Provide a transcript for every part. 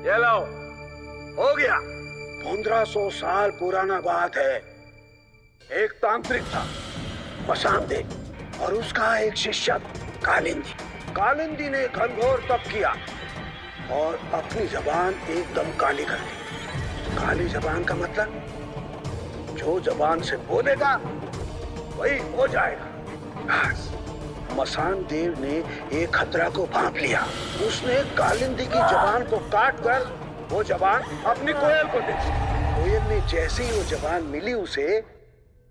ये लो, हो गया। 1500 साल पुराना बात है। एक तांत्रिक था मसानदेव और उसका एक शिष्य कालिंदी। कालिंदी ने घनघोर तप किया और अपनी जबान एकदम काली कर दी। काली जबान का मतलब जो जबान से बोलेगा वही हो जाएगा। बस मसानदेव ने एक खतरा को भांप लिया। उसने कालिंदी की जबान को काट कर वो जबान अपनी कोयल को दे दी। कोयल ने जैसे ही वो जबान मिली उसे,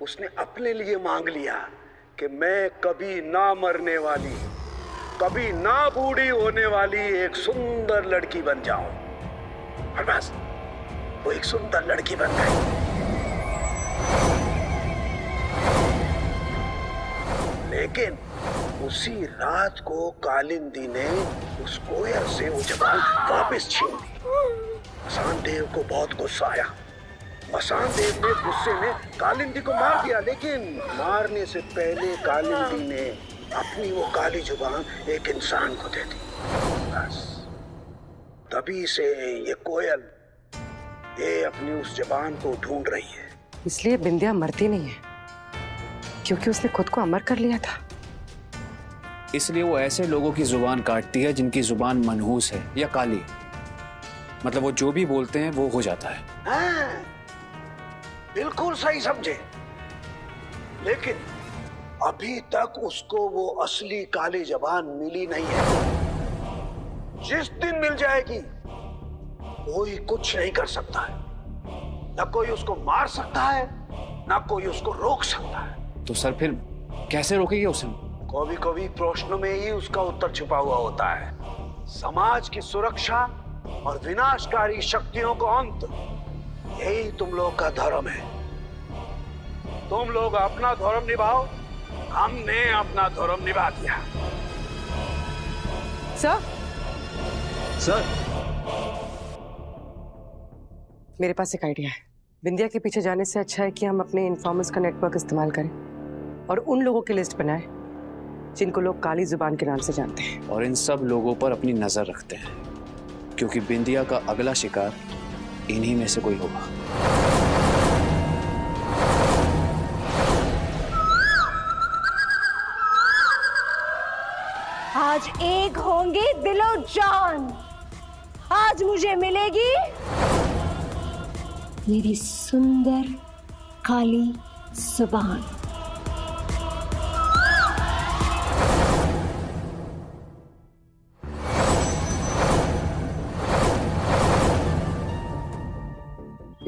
उसने अपने लिए मांग लिया कि मैं कभी ना मरने वाली, कभी ना बूढ़ी होने वाली एक सुंदर लड़की बन जाऊं। और बस वो एक सुंदर लड़की बन गई। लेकिन उसी रात को कालिंदी ने उस कोयल से वो जबान वापस छीन ली। मसानदेव को बहुत गुस्सा आया। मसानदेव ने गुस्से में कालिंदी को मार दिया, लेकिन मारने से पहले कालिंदी ने अपनी वो काली जुबान एक इंसान को दे दी। बस तभी से ये कोयल ये अपनी उस जबान को ढूंढ रही है। इसलिए बिंदिया मरती नहीं है क्योंकि उसने खुद को अमर कर लिया था। इसलिए वो ऐसे लोगों की जुबान काटती है जिनकी जुबान मनहूस है या काली। मतलब वो जो भी बोलते हैं वो हो जाता है। हाँ, बिल्कुल सही समझे। लेकिन अभी तक उसको वो असली काली जबान मिली नहीं है। जिस दिन मिल जाएगी कोई कुछ नहीं कर सकता है। न कोई उसको मार सकता है, न कोई उसको रोक सकता है। तो सर फिर कैसे रोकेंगे उसे? कभी कभी प्रश्नों में ही उसका उत्तर छुपा हुआ होता है। समाज की सुरक्षा और विनाशकारी शक्तियों को अंत, यही तुम लोग का धर्म है। तुम लोग अपना धर्म निभाओ, हमने अपना धर्म निभा दिया। सर मेरे पास एक आइडिया है। बिंदिया के पीछे जाने से अच्छा है कि हम अपने इन्फॉर्मर्स का नेटवर्क इस्तेमाल करें और उन लोगों की लिस्ट बनाएं जिनको लोग काली जुबान के नाम से जानते हैं। और इन सब लोगों पर अपनी नजर रखते हैं क्योंकि बिंदिया का अगला शिकार इन्हीं में से कोई होगा। आज एक होंगे दिलो जान। आज मुझे मिलेगी मेरी सुंदर काली जुबान।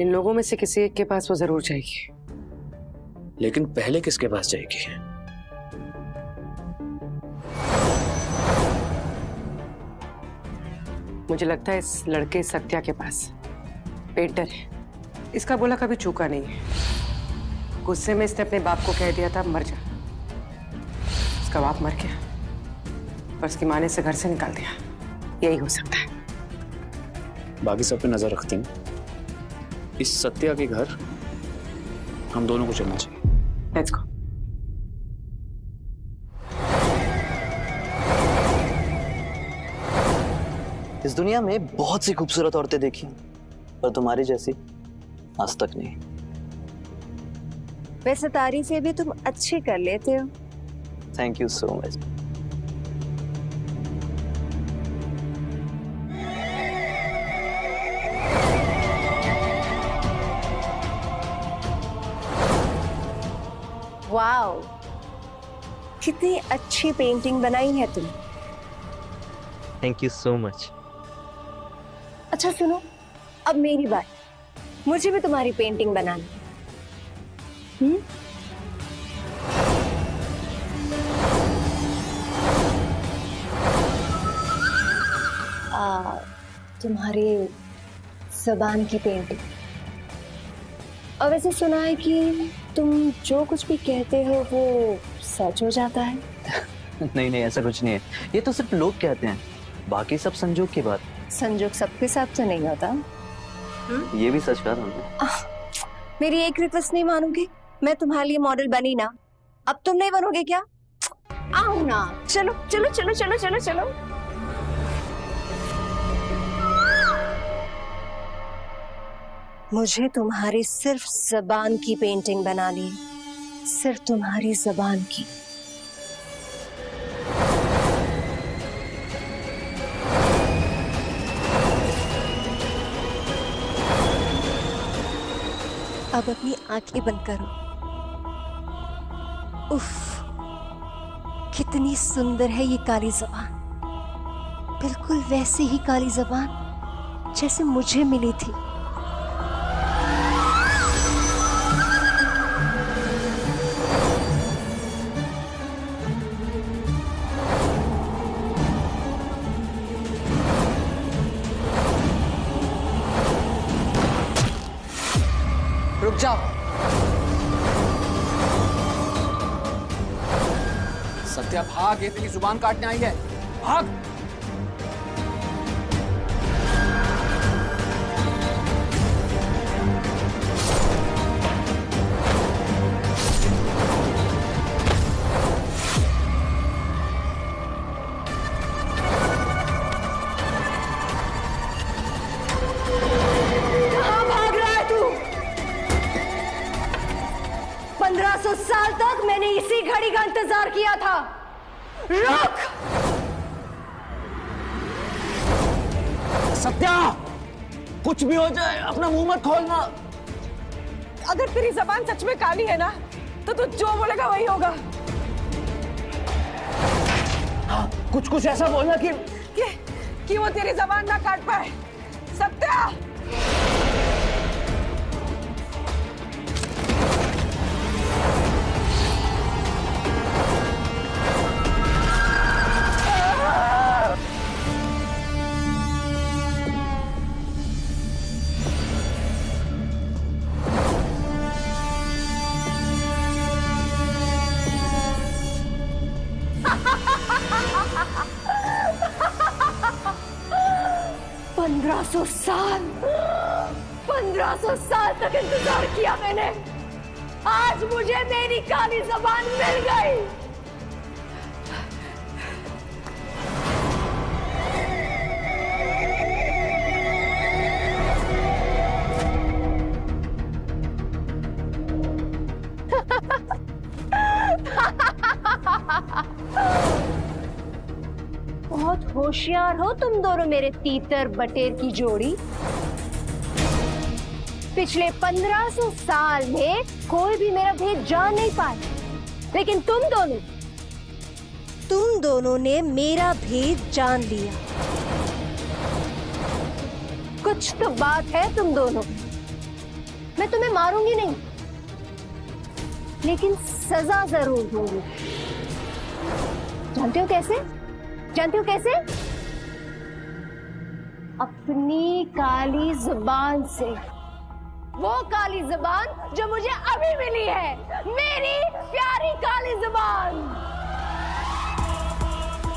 इन लोगों में से किसी एक के पास वो जरूर जाएगी। लेकिन पहले किसके पास जाएगी? मुझे लगता है इस लड़के सत्या के पास। पेंटर है, इसका बोला कभी चूका नहीं है। गुस्से में इसने अपने बाप को कह दिया था मर जा। उसका बाप मर गया और उसकी माँ ने इसे घर से निकाल दिया। यही हो सकता है। बाकी सब पे नजर रखते हैं। इस सत्या के घर हम दोनों को चलना चाहिए। Let's go. इस दुनिया में बहुत सी खूबसूरत औरतें देखी पर तुम्हारी जैसी आज तक नहीं। वैसे तारीफें भी तुम अच्छी कर लेते हो। Thank you so much. Wow, कितनी अच्छी पेंटिंग बनाई है तुम। Thank you so much. अच्छा सुनो, अब मेरी बात। मुझे भी तुम्हारी पेंटिंग बनानी है। तुम्हारी ज़बान की पेंटिंग। और वैसे सुना है कि तुम जो कुछ भी कहते हो वो सच हो जाता है। नहीं नहीं, ऐसा कुछ नहीं है। ये तो सिर्फ लोग कहते हैं, बाकी सब संजोग की बात। संजोग सबके साथ तो नहीं होता। ये भी सच कहा तुमने। मेरी एक रिक्वेस्ट नहीं मानोगे? मैं तुम्हारे लिए मॉडल बनी ना, अब तुम नहीं बनोगे क्या? आओ ना, चलो चलो चलो चलो चलो चलो। मुझे तुम्हारी सिर्फ जबान की पेंटिंग बनानी है, सिर्फ तुम्हारी जबान की। अब अपनी आंखें बंद करो। उफ, कितनी सुंदर है ये काली जबान। बिल्कुल वैसे ही काली जबान जैसे मुझे मिली थी। रुक जाओ। सत्या भाग, ये तेरी जुबान काटने आई है, भाग। कहाँ भाग रहा है तू? 1500 साल तक मैंने इसी घड़ी का इंतजार किया था। रुक! सत्या, कुछ भी हो जाए अपना मुंह मत खोलना। अगर तेरी जबान सच में काली है ना, तो तू जो बोलेगा वही होगा। हाँ, कुछ कुछ ऐसा बोलना कि वो तेरी जबान ना काट पाए। सत्या! साल 1500 साल तक इंतजार किया मैंने। आज मुझे मेरी काली जबान मिल गई। बहुत होशियार हो तुम दोनों, मेरे तीतर बटेर की जोड़ी। पिछले 1500 साल में कोई भी मेरा भेद जान नहीं पाया, लेकिन तुम दोनों ने मेरा भेद जान लिया। कुछ तो बात है तुम दोनों। मैं तुम्हें मारूंगी नहीं, लेकिन सजा जरूर दूंगी। जानते हो कैसे? अपनी काली जुबान से। वो काली जुबान जो मुझे अभी मिली है, मेरी प्यारी काली जुबान।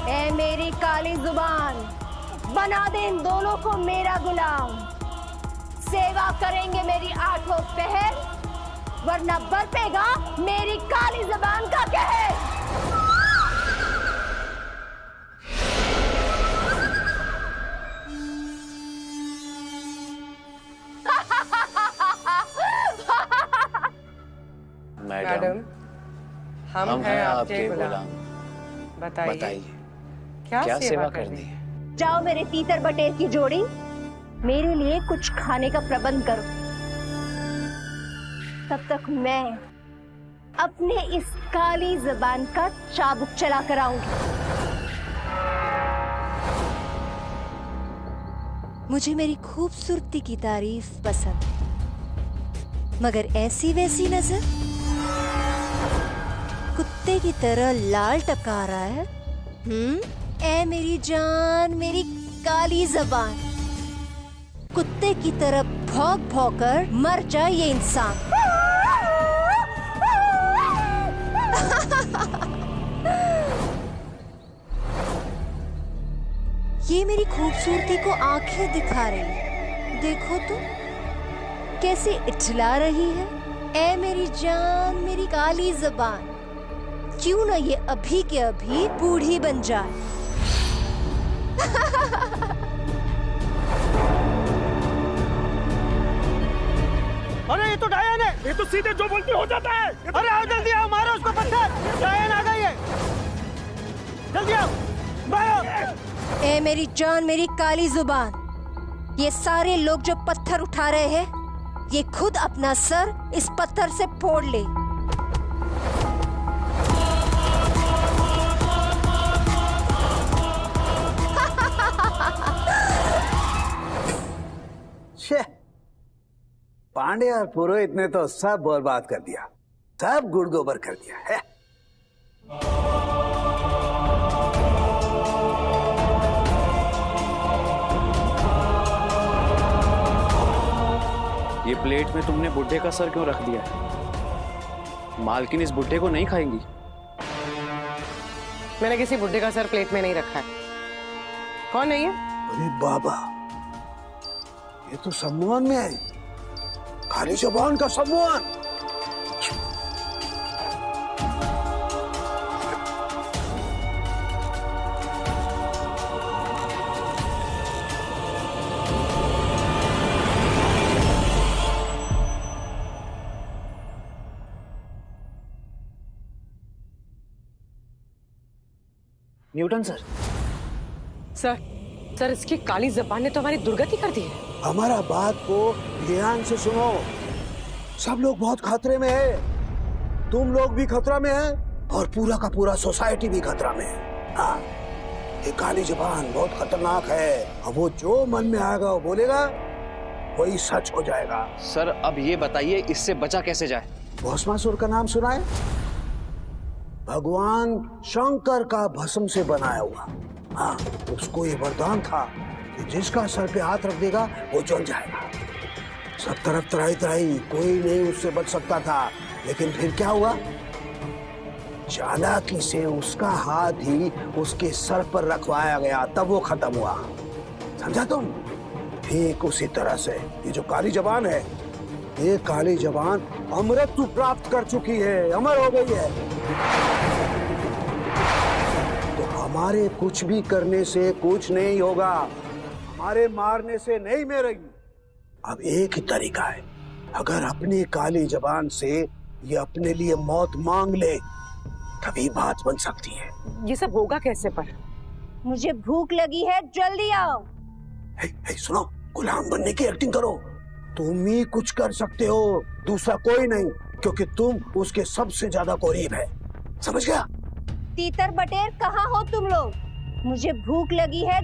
ऐ मेरी काली जुबान, बना दे इन दोनों को मेरा गुलाम। सेवा करेंगे मेरी आठों पहर, वरना बरपेगा मेरी काली जुबान का कहर। मैडम, हम हैं आपके गुलाम। बताइए क्या सेवा करनी है? जाओ मेरे तीतर बटेर की जोड़ी, मेरे लिए कुछ खाने का प्रबंध करो। तब तक मैं अपने इस काली जबान का चाबुक चला कर आऊंगी। मुझे मेरी खूबसूरती की तारीफ पसंद है, मगर ऐसी वैसी नजर कुत्ते की तरह लाल टपका रहा है। ऐ मेरी जान, मेरी काली जबान, कुत्ते की तरह भौंक भौंक कर मर जाए ये इंसान। ये मेरी खूबसूरती को आंखें दिखा रही है। देखो तो कैसे इठला रही है। ऐ मेरी जान, मेरी काली जबान, क्यों ना ये अभी के अभी बूढ़ी बन जाए। ये तो सीधे जो बोलते हो जाता है। अरे आओ जल्दी आओ, मारो उसको पत्थर। डायन आ गई है, जल्दी आओ मारो। ए मेरी जान, मेरी काली जुबान, ये सारे लोग जो पत्थर उठा रहे हैं, ये खुद अपना सर इस पत्थर से फोड़ ले। पांडे और पुरोहित ने तो सब बर्बाद कर दिया, सब गुड़ गोबर कर दिया है। ये प्लेट में तुमने बुड्ढे का सर क्यों रख दिया है? मालकिन इस बुड्ढे को नहीं खाएंगी। मैंने किसी बुड्ढे का सर प्लेट में नहीं रखा है। कौन है ये? अरे बाबा, ये तो सम्मान में है, काली जबान का सम्मान। Newton sir. सर इसकी काली जबान ने तो हमारी दुर्गति कर दी है। हमारा बात को ध्यान से सुनो, सब लोग बहुत खतरे में है, तुम लोग भी खतरा में है और पूरा का पूरा सोसाइटी भी खतरा में है। हाँ, ये काली जबान बहुत खतरनाक है, अब वो जो मन में आएगा वो बोलेगा, वही सच हो जाएगा। सर अब ये बताइए इससे बचा कैसे जाए? भस्मासुर का नाम सुना है? भगवान शंकर का भस्म से बनाया हुआ। हाँ, उसको ये वरदान था कि जिसका सर पे हाथ रख देगा वो जल जाएगा। सब तरफ तराई तराई, कोई नहीं उससे बच सकता था, लेकिन फिर क्या हुआ? चालाकी से उसका हाथ ही उसके सर पर रखवाया गया, तब वो खत्म हुआ। समझा तुम? ठीक उसी तरह से ये जो काली जबान है, ये काली जबान अमृत्यु प्राप्त कर चुकी है, अमर हो गई है। तो हमारे कुछ भी करने से कुछ नहीं होगा, हमारे मारने से नहीं मरेगी। अब एक ही तरीका है, अगर अपनी काली जबान से ये अपने लिए मौत मांग ले तभी बात बन सकती है। ये सब होगा कैसे पर? मुझे भूख लगी है, जल्दी आओ। हे, सुनो, गुलाम बनने की एक्टिंग करो, तुम ही कुछ कर सकते हो, दूसरा कोई नहीं, क्योंकि तुम उसके सबसे ज्यादा करीब है। समझ गया? तीतर बटेर कहाँ हो तुम लोग? मुझे भूख लगी है।